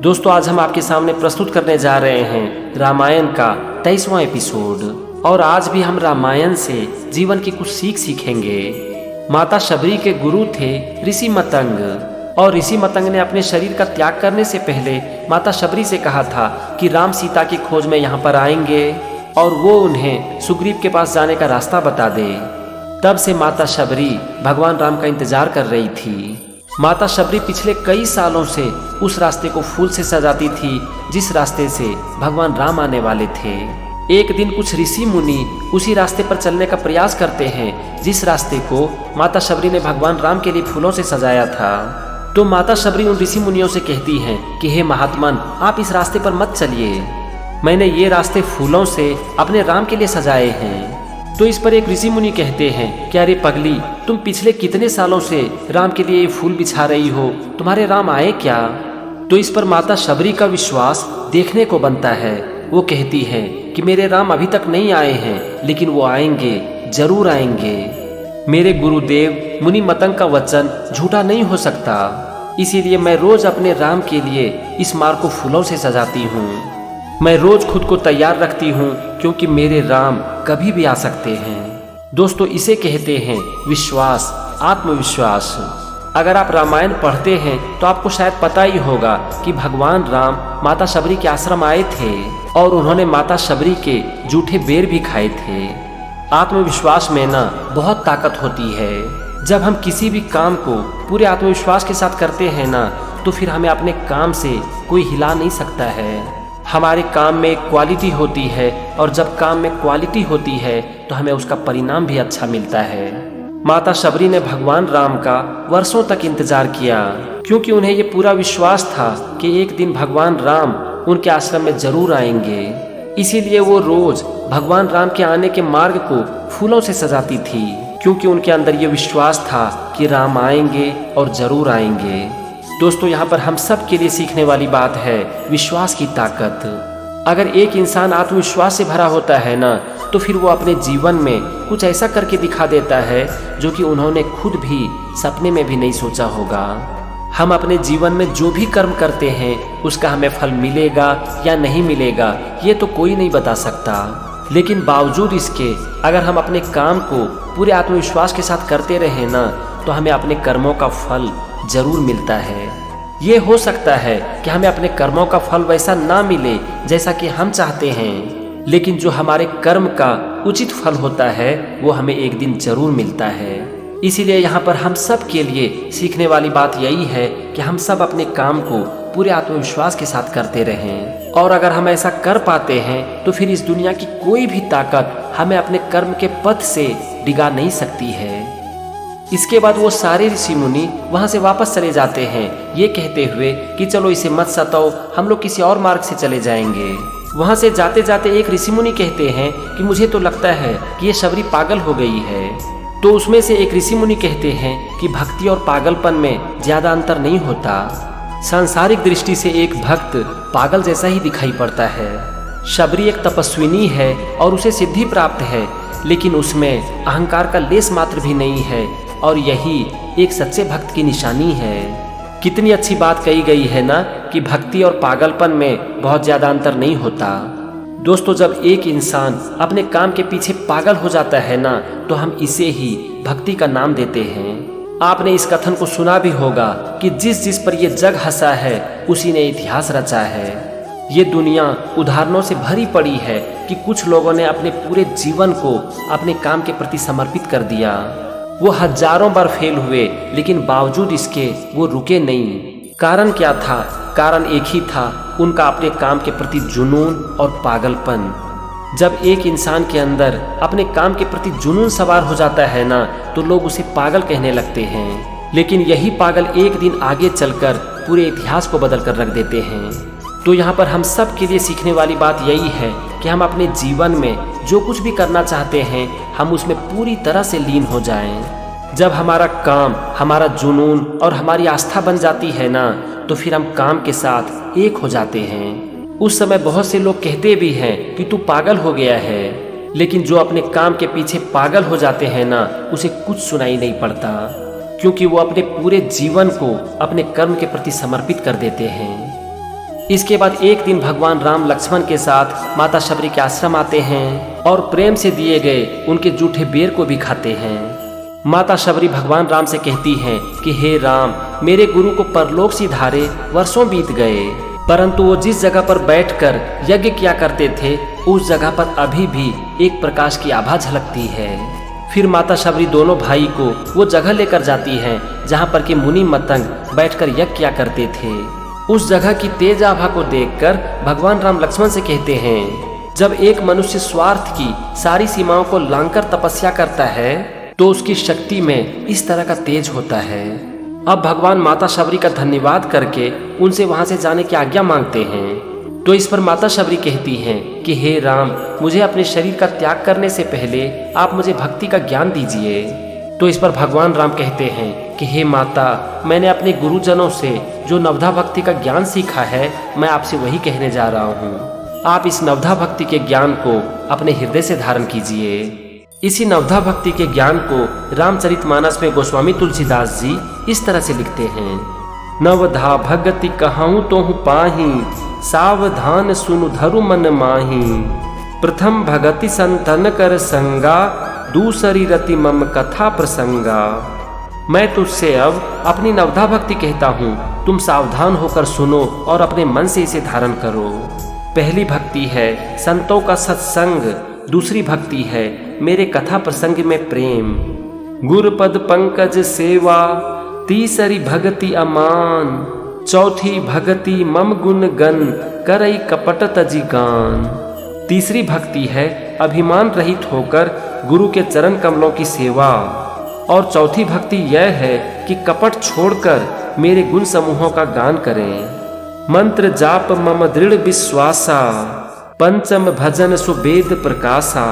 दोस्तों, आज हम आपके सामने प्रस्तुत करने जा रहे हैं रामायण का 23वां एपिसोड। और आज भी हम रामायण से जीवन की कुछ सीख सीखेंगे। माता शबरी के गुरु थे ऋषि मतंग, और ऋषि मतंग ने अपने शरीर का त्याग करने से पहले माता शबरी से कहा था कि राम सीता की खोज में यहाँ पर आएंगे और वो उन्हें सुग्रीव के पास जाने का रास्ता बता दे। तब से माता शबरी भगवान राम का इंतजार कर रही थी। माता शबरी पिछले कई सालों से उस रास्ते को फूल से सजाती थी जिस रास्ते से भगवान राम आने वाले थे। एक दिन कुछ ऋषि मुनि उसी रास्ते पर चलने का प्रयास करते हैं जिस रास्ते को माता शबरी ने भगवान राम के लिए फूलों से सजाया था। तो माता शबरी उन ऋषि मुनियों से कहती हैं कि हे महात्मन, आप इस रास्ते पर मत चलिए, मैंने ये रास्ते फूलों से अपने राम के लिए सजाए हैं। तो इस पर एक ऋषि मुनि कहते हैं कि अरे पगली, तुम पिछले कितने सालों से राम के लिए फूल बिछा रही हो, तुम्हारे राम आए क्या? तो इस पर माता शबरी का विश्वास देखने को बनता है। वो कहती है कि मेरे राम अभी तक नहीं आए हैं, लेकिन वो आएंगे, जरूर आएंगे। मेरे गुरुदेव मुनि मतंग का वचन झूठा नहीं हो सकता, इसीलिए मैं रोज अपने राम के लिए इस मार्ग को फूलों से सजाती हूँ। मैं रोज खुद को तैयार रखती हूँ क्योंकि मेरे राम कभी भी आ सकते हैं। दोस्तों, इसे कहते हैं विश्वास, आत्मविश्वास। अगर आप रामायण पढ़ते हैं तो आपको शायद पता ही होगा कि भगवान राम माता शबरी के आश्रम आए थे और उन्होंने माता शबरी के जूठे बेर भी खाए थे। आत्मविश्वास में ना बहुत ताकत होती है। जब हम किसी भी काम को पूरे आत्मविश्वास के साथ करते हैं ना, तो फिर हमें अपने काम से कोई हिला नहीं सकता है। हमारे काम में एक क्वालिटी होती है, और जब काम में क्वालिटी होती है तो हमें उसका परिणाम भी अच्छा मिलता है। माता शबरी ने भगवान राम का वर्षों तक इंतजार किया क्योंकि उन्हें ये पूरा विश्वास था कि एक दिन भगवान राम उनके आश्रम में जरूर आएंगे। इसीलिए वो रोज भगवान राम के आने के मार्ग को फूलों से सजाती थी, क्योंकि उनके अंदर ये विश्वास था कि राम आएंगे और जरूर आएंगे। दोस्तों, यहाँ पर हम सब के लिए सीखने वाली बात है विश्वास की ताकत। अगर एक इंसान आत्मविश्वास से भरा होता है ना, तो फिर वो अपने जीवन में कुछ ऐसा करके दिखा देता है जो कि उन्होंने खुद भी सपने में भी नहीं सोचा होगा। हम अपने जीवन में जो भी कर्म करते हैं उसका हमें फल मिलेगा या नहीं मिलेगा, ये तो कोई नहीं बता सकता। लेकिन बावजूद इसके अगर हम अपने काम को पूरे आत्मविश्वास के साथ करते रहें ना, तो हमें अपने कर्मों का फल जरूर मिलता है। ये हो सकता है कि हमें अपने कर्मों का फल वैसा ना मिले जैसा कि हम चाहते हैं, लेकिन जो हमारे कर्म का उचित फल होता है वो हमें एक दिन जरूर मिलता है। इसीलिए यहाँ पर हम सब के लिए सीखने वाली बात यही है कि हम सब अपने काम को पूरे आत्मविश्वास के साथ करते रहें। और अगर हम ऐसा कर पाते हैं तो फिर इस दुनिया की कोई भी ताकत हमें अपने कर्म के पथ से डिगा नहीं सकती है। इसके बाद वो सारे ऋषि मुनि वहां से वापस चले जाते हैं, ये कहते हुए कि चलो इसे मत सताओ, हम लोग किसी और मार्ग से चले जाएंगे। वहां से जाते जाते एक ऋषि मुनि कहते हैं कि मुझे तो लगता है कि ये शबरी पागल हो गई है। तो उसमें से एक ऋषि मुनि कहते हैं कि भक्ति और पागलपन में ज्यादा अंतर नहीं होता। सांसारिक दृष्टि से एक भक्त पागल जैसा ही दिखाई पड़ता है। शबरी एक तपस्विनी है और उसे सिद्धि प्राप्त है, लेकिन उसमें अहंकार का लेस मात्र भी नहीं है, और यही एक सच्चे भक्त की निशानी है। कितनी अच्छी बात कही गई है ना कि भक्ति और पागलपन में बहुत ज्यादा अंतर नहीं होता। दोस्तों, जब एक इंसान अपने काम के पीछे पागल हो जाता है ना, तो हम इसे ही भक्ति का नाम देते हैं। आपने इस कथन को सुना भी होगा कि जिस जिस पर यह जग हंसा है उसी ने इतिहास रचा है। ये दुनिया उदाहरणों से भरी पड़ी है कि कुछ लोगों ने अपने पूरे जीवन को अपने काम के प्रति समर्पित कर दिया। वो हजारों बार फेल हुए, लेकिन बावजूद इसके वो रुके नहीं। कारण क्या था? कारण एक ही था, उनका अपने काम के प्रति जुनून और पागलपन। जब एक इंसान के अंदर अपने काम के प्रति जुनून सवार हो जाता है ना, तो लोग उसे पागल कहने लगते हैं। लेकिन यही पागल एक दिन आगे चलकर पूरे इतिहास को बदल कर रख देते हैं। तो यहाँ पर हम सब के लिए सीखने वाली बात यही है कि हम अपने जीवन में जो कुछ भी करना चाहते हैं हम उसमें पूरी तरह से लीन हो जाएं। जब हमारा काम, हमारा जुनून और हमारी आस्था बन जाती है ना, तो फिर हम काम के साथ एक हो जाते हैं। उस समय बहुत से लोग कहते भी हैं कि तू पागल हो गया है, लेकिन जो अपने काम के पीछे पागल हो जाते हैं ना, उसे कुछ सुनाई नहीं पड़ता। क्योंकि वो अपने पूरे जीवन को अपने कर्म के प्रति समर्पित कर देते हैं। इसके बाद एक दिन भगवान राम लक्ष्मण के साथ माता शबरी के आश्रम आते हैं और प्रेम से दिए गए उनके जूठे बेर को भी खाते हैं। माता शबरी भगवान राम से कहती हैं कि हे राम, मेरे गुरु को परलोक सिधारे वर्षों बीत गए, परंतु वो जिस जगह पर बैठकर यज्ञ किया करते थे उस जगह पर अभी भी एक प्रकाश की आभा झलकती है। फिर माता शबरी दोनों भाई को वो जगह लेकर जाती हैं जहाँ पर कि मुनि मतंग बैठकर यज्ञ किया करते थे। उस जगह की तेज आभा को देखकर भगवान राम लक्ष्मण से कहते हैं, जब एक मनुष्य स्वार्थ की सारी सीमाओं को लांघकर तपस्या करता है तो उसकी शक्ति में इस तरह का तेज होता है। अब भगवान माता शबरी का धन्यवाद करके उनसे वहां से जाने की आज्ञा मांगते हैं। तो इस पर माता शबरी कहती हैं कि हे राम, मुझे अपने शरीर का त्याग करने से पहले आप मुझे भक्ति का ज्ञान दीजिए। तो इस पर भगवान राम कहते हैं कि हे माता, मैंने अपने गुरुजनों से जो नवधा भक्ति का ज्ञान सीखा है मैं आपसे वही कहने जा रहा हूँ। आप इस नवधा भक्ति के ज्ञान को अपने हृदय से धारण कीजिए। इसी नवधा भक्ति के ज्ञान को रामचरितमानस में गोस्वामी तुलसीदास जी इस तरह से लिखते हैं, नवधा भगति कहूँ तो हूँ पाही, सावधान सुनु धरु मन माही। प्रथम भगति संतन कर संगा, दूसरी रति मम कथा प्रसंगा। मैं तुझसे अब अपनी नवधा भक्ति कहता हूँ, तुम सावधान होकर सुनो और अपने मन से इसे धारण करो। पहली भक्ति है संतों का सत्संग, दूसरी भक्ति है मेरे कथा प्रसंग में प्रेम। गुरुपद पंकज सेवा, तीसरी भक्ति अमान। चौथी भक्ति मम गुण गण, करई कपट तजी गान। तीसरी भक्ति है अभिमान रहित होकर गुरु के चरण कमलों की सेवा। और चौथी भक्ति यह है कि कपट छोड़कर मेरे गुण समूहों का गान करें। मंत्र जाप मम दृढ़ विश्वासा, पंचम भजन सुवेद प्रकाशा।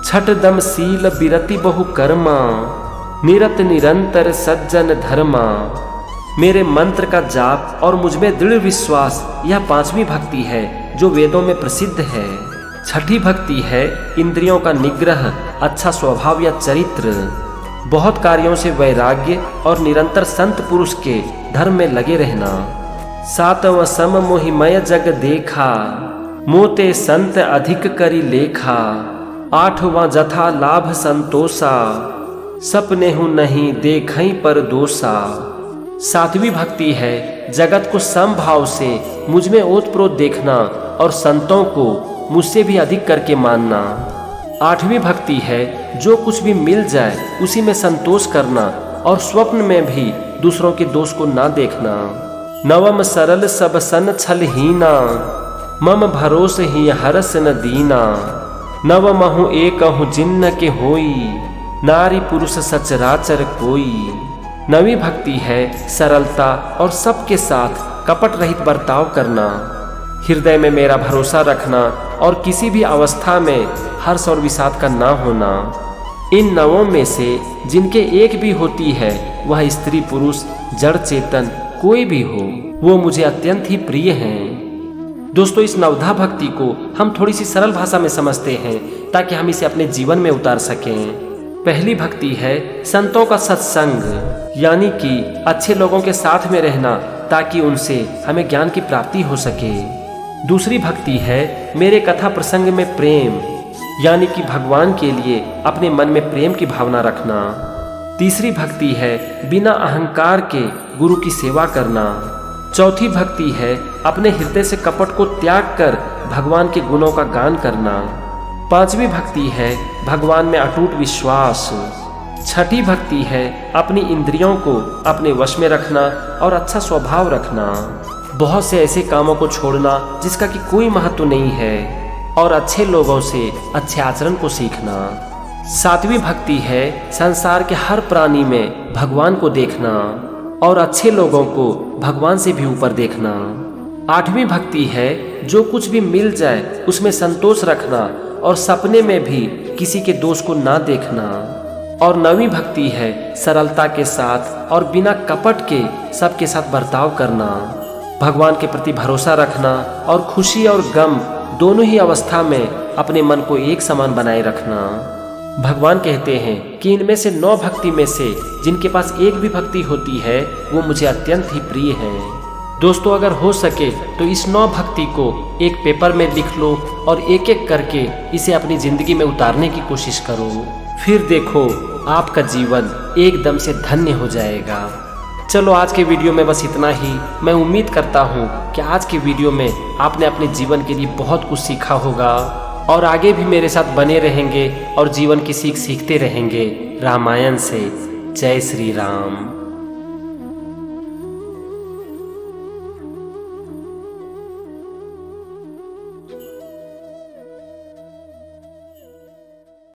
छठ दम शील बिरति बहु कर्मा, निरत निरंतर सज्जन धर्मा। मेरे मंत्र का जाप और मुझमें दृढ़ विश्वास, यह पांचवी भक्ति है जो वेदों में प्रसिद्ध है। छठी भक्ति है इंद्रियों का निग्रह, अच्छा स्वभाव या चरित्र, बहुत कार्यों से वैराग्य और निरंतर संत पुरुष के धर्म में लगे रहना। सातवां सम मोहिमय जग देखा, मोते संत अधिक करी लेखा। आठवां जथा लाभ संतोषा, सपने हूँ नहीं देखई पर दोषा। सातवीं भक्ति है जगत को समभाव से मुझ में ओतप्रोत देखना और संतों को मुझसे भी अधिक करके मानना। आठवीं भक्ति है जो कुछ भी मिल जाए उसी में संतोष करना और स्वप्न में भी दूसरों के दोष को ना देखना। नवम सरल सब सन छल हीना, मम भरोस ही हरस न दीना। नवमहु एकहु जिन्न के होई, नारी पुरुष सचराचर कोई। नवी भक्ति है सरलता और सबके साथ कपट रहित बर्ताव करना, हृदय में मेरा भरोसा रखना और किसी भी अवस्था में हर्ष और विषाद का ना होना। इन नवों में से जिनके एक भी होती है वह स्त्री पुरुष जड़ चेतन कोई भी हो, वो मुझे अत्यंत ही प्रिय हैं। दोस्तों, इस नवधा भक्ति को हम थोड़ी सी सरल भाषा में समझते हैं ताकि हम इसे अपने जीवन में उतार सकें। पहली भक्ति है संतों का सत्संग, यानी कि अच्छे लोगों के साथ में रहना ताकि उनसे हमें ज्ञान की प्राप्ति हो सके। दूसरी भक्ति है मेरे कथा प्रसंग में प्रेम, यानी कि भगवान के लिए अपने मन में प्रेम की भावना रखना। तीसरी भक्ति है बिना अहंकार के गुरु की सेवा करना। चौथी भक्ति है अपने हृदय से कपट को त्याग कर भगवान के गुणों का गान करना। पांचवी भक्ति है भगवान में अटूट विश्वास। छठी भक्ति है अपनी इंद्रियों को अपने वश में रखना और अच्छा स्वभाव रखना, बहुत से ऐसे कामों को छोड़ना जिसका कि कोई महत्व नहीं है और अच्छे लोगों से अच्छे आचरण को सीखना। सातवीं भक्ति है संसार के हर प्राणी में भगवान को देखना और अच्छे लोगों को भगवान से भी ऊपर देखना। आठवीं भक्ति है जो कुछ भी मिल जाए उसमें संतोष रखना और सपने में भी किसी के दोष को ना देखना। और नवीं भक्ति है सरलता के साथ और बिना कपट के सबके साथ बर्ताव करना, भगवान के प्रति भरोसा रखना और खुशी और गम दोनों ही अवस्था में अपने मन को एक समान बनाए रखना। भगवान कहते हैं कि इनमें से 9 भक्ति में से जिनके पास एक भी भक्ति होती है वो मुझे अत्यंत ही प्रिय है। दोस्तों अगर हो सके तो इस 9 भक्ति को एक पेपर में लिख लो और एक एक करके इसे अपनी जिंदगी में उतारने की कोशिश करो। फिर देखो आपका जीवन एकदम से धन्य हो जाएगा। चलो आज के वीडियो में बस इतना ही। मैं उम्मीद करता हूँ कि आज के वीडियो में आपने अपने जीवन के लिए बहुत कुछ सीखा होगा और आगे भी मेरे साथ बने रहेंगे और जीवन की सीख सीखते रहेंगे रामायण से। जय श्री राम।